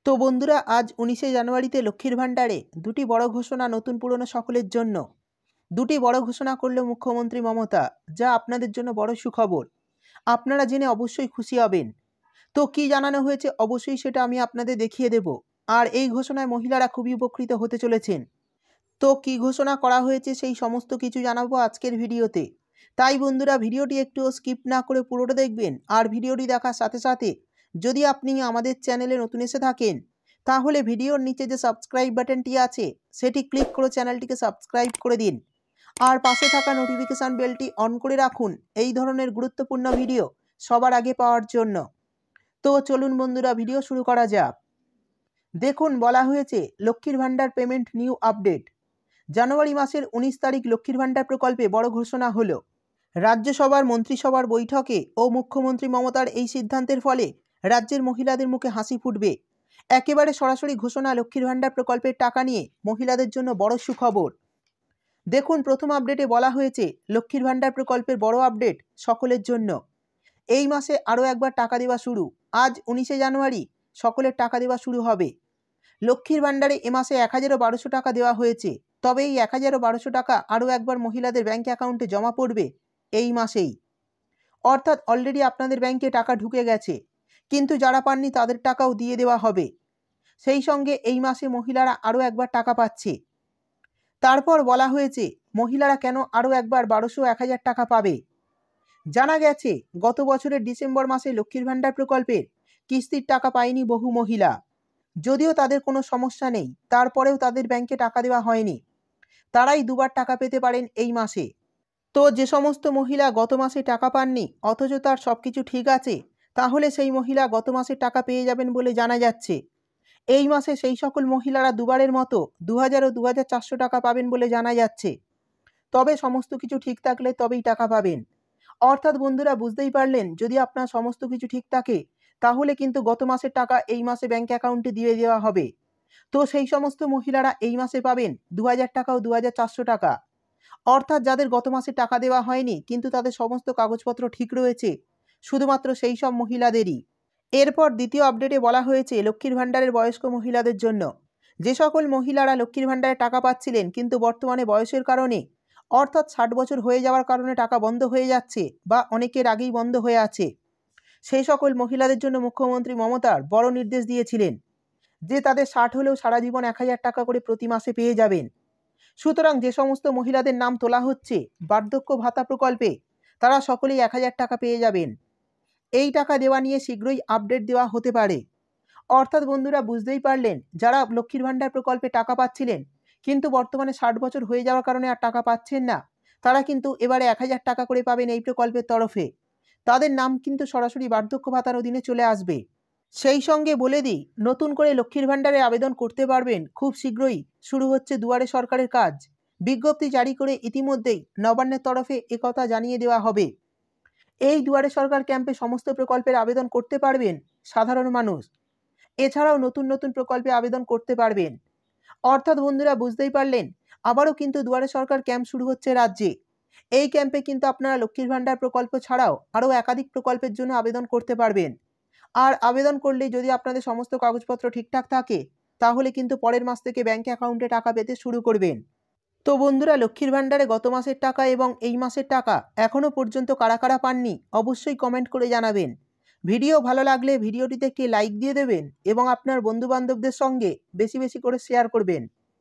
তো বন্ধুরা, আজ 19শে জানুয়ারিতে লক্ষ্মীর ভাণ্ডারে দুটি বড় ঘোষণা নতুন পুরনো সকলের জন্য। দুটি বড় ঘোষণা করল মুখ্যমন্ত্রী মমতা, যা আপনাদের জন্য বড় সুখবর। আপনারা জেনে অবশ্যই খুশি হবেন। তো কি জানানো হয়েছে অবশ্যই সেটা আমি আপনাদের দেখিয়ে দেব। আর এই ঘোষণায় মহিলারা খুবই উপকৃত হতে চলেছেন। তো কি ঘোষণা করা হয়েছে সেই সমস্ত কিছু জানাবো আজকের ভিডিওতে। তাই বন্ধুরা, ভিডিওটি একটু স্কিপ না করে পুরোটা দেখবেন। আর ভিডিওটি দেখার সাথে সাথে যদি আপনি আমাদের চ্যানেলে নতুন এসে থাকেন, তাহলে ভিডিওর নিচে যে সাবস্ক্রাইব বাটনটি আছে সেটি ক্লিক করে চ্যানেলটিকে সাবস্ক্রাইব করে দিন। আর পাশে থাকা নোটিফিকেশান বেলটি অন করে রাখুন এই ধরনের গুরুত্বপূর্ণ ভিডিও সবার আগে পাওয়ার জন্য। তো চলুন বন্ধুরা, ভিডিও শুরু করা যাক। দেখুন, বলা হয়েছে লক্ষ্মীর ভাণ্ডার পেমেন্ট নিউ আপডেট। জানুয়ারি মাসের 19 তারিখ লক্ষ্মীর ভাণ্ডার প্রকল্পে বড় ঘোষণা হলো। রাজ্যসভার মন্ত্রিসভার বৈঠকে ও মুখ্যমন্ত্রী মমতার এই সিদ্ধান্তের ফলে রাজ্যের মহিলাদের মুখে হাসি ফুটবে। একেবারে সরাসরি ঘোষণা লক্ষ্মীর ভাণ্ডার প্রকল্পের টাকা নিয়ে মহিলাদের জন্য বড় সুখবর। দেখুন, প্রথম আপডেটে বলা হয়েছে লক্ষ্মীর ভাণ্ডার প্রকল্পের বড় আপডেট সকলের জন্য। এই মাসে আরও একবার টাকা দেওয়া শুরু। আজ 19শে জানুয়ারি সকলের টাকা দেওয়া শুরু হবে। লক্ষ্মীর ভাণ্ডারে এ মাসে 1012 টাকা দেওয়া হয়েছে। তবে এই 1012 টাকা আরও একবার মহিলাদের ব্যাঙ্ক অ্যাকাউন্টে জমা পড়বে এই মাসেই। অর্থাৎ অলরেডি আপনাদের ব্যাংকে টাকা ঢুকে গেছে, কিন্তু যারা পাননি তাদের টাকাও দিয়ে দেওয়া হবে। সেই সঙ্গে এই মাসে মহিলারা আরও একবার টাকা পাচ্ছে। তারপর বলা হয়েছে মহিলারা কেন আরও একবার 1200-1000 টাকা পাবে। জানা গেছে গত বছরের ডিসেম্বর মাসে লক্ষ্মীর ভাণ্ডার প্রকল্পের কিস্তির টাকা পায়নি বহু মহিলা। যদিও তাদের কোনো সমস্যা নেই, তারপরেও তাদের ব্যাংকে টাকা দেওয়া হয়নি। তারাই দুবার টাকা পেতে পারেন এই মাসে। তো যে সমস্ত মহিলা গত মাসে টাকা পাননি অথচ তার সব কিছু ঠিক আছে, তাহলে সেই মহিলা গত মাসে টাকা পেয়ে যাবেন বলে জানা যাচ্ছে। এই মাসে সেই সকল মহিলারা দুবারের মতো 2000 ও 2400 টাকা পাবেন বলে জানা যাচ্ছে। তবে সমস্ত কিছু ঠিক থাকলে তবেই টাকা পাবেন। অর্থাৎ বন্ধুরা, বুঝতেই পারলেন, যদি আপনার সমস্ত কিছু ঠিক থাকে তাহলে কিন্তু গত মাসের টাকা এই মাসে ব্যাংক অ্যাকাউন্টে দিয়ে দেওয়া হবে। তো সেই সমস্ত মহিলারা এই মাসে পাবেন 2000 টাকা ও 2400 টাকা। অর্থাৎ যাদের গত মাসে টাকা দেওয়া হয়নি কিন্তু তাদের সমস্ত কাগজপত্র ঠিক রয়েছে, শুধুমাত্র সেই সব মহিলাদেরই। এরপর দ্বিতীয় আপডেটে বলা হয়েছে লক্ষ্মীর ভাণ্ডারের বয়স্ক মহিলাদের জন্য। যে সকল মহিলারা লক্ষ্মীর ভাণ্ডারে টাকা পাচ্ছিলেন কিন্তু বর্তমানে বয়সের কারণে, অর্থাৎ 60 বছর হয়ে যাওয়ার কারণে টাকা বন্ধ হয়ে যাচ্ছে বা অনেকের আগেই বন্ধ হয়ে আছে, সেই সকল মহিলাদের জন্য মুখ্যমন্ত্রী মমতার বড় নির্দেশ দিয়েছিলেন যে তাদের 60 হলেও সারা জীবন 1000 টাকা করে প্রতি মাসে পেয়ে যাবেন। সুতরাং যে সমস্ত মহিলাদের নাম তোলা হচ্ছে বার্ধক্য ভাতা প্রকল্পে, তারা সকলেই 1000 টাকা পেয়ে যাবেন। এই টাকা দেওয়া নিয়ে শীঘ্রই আপডেট দেওয়া হতে পারে। অর্থাৎ বন্ধুরা, বুঝতেই পারলেন, যারা লক্ষ্মীর ভাণ্ডার প্রকল্পে টাকা পাচ্ছিলেন কিন্তু বর্তমানে 60 বছর হয়ে যাওয়ার কারণে আর টাকা পাচ্ছেন না, তারা কিন্তু এবারে 1000 টাকা করে পাবেন এই প্রকল্পের তরফে। তাদের নাম কিন্তু সরাসরি বার্ধক্য ভাতার অধীনে চলে আসবে। সেই সঙ্গে বলে দিই, নতুন করে লক্ষ্মীর ভাণ্ডারে আবেদন করতে পারবেন খুব শীঘ্রই। শুরু হচ্ছে দুয়ারে সরকারের কাজ। বিজ্ঞপ্তি জারি করে ইতিমধ্যেই নবান্নের তরফে একথা জানিয়ে দেওয়া হবে। এই দুয়ারে সরকার ক্যাম্পে সমস্ত প্রকল্পের আবেদন করতে পারবেন সাধারণ মানুষ। এছাড়াও নতুন নতুন প্রকল্পে আবেদন করতে পারবেন। অর্থাৎ বন্ধুরা, বুঝতেই পারলেন, আবারও কিন্তু দুয়ারে সরকার ক্যাম্প শুরু হচ্ছে রাজ্যে। এই ক্যাম্পে কিন্তু আপনারা লক্ষ্মীর ভাণ্ডার প্রকল্প ছাড়াও আরও একাধিক প্রকল্পের জন্য আবেদন করতে পারবেন। আর আবেদন করলে যদি আপনাদের সমস্ত কাগজপত্র ঠিকঠাক থাকে, তাহলে কিন্তু পরের মাস থেকে ব্যাংক অ্যাকাউন্টে টাকা পেতে শুরু করবেন। তো বন্ধুরা, লক্ষ্মীর ভাণ্ডারে গত মাসের টাকা এবং এই মাসের টাকা এখনও পর্যন্ত কারা কারা পাননি অবশ্যই কমেন্ট করে জানাবেন। ভিডিও ভালো লাগলে ভিডিওটিতে একটি লাইক দিয়ে দেবেন এবং আপনার বন্ধুবান্ধবদের সঙ্গে বেশি বেশি করে শেয়ার করবেন।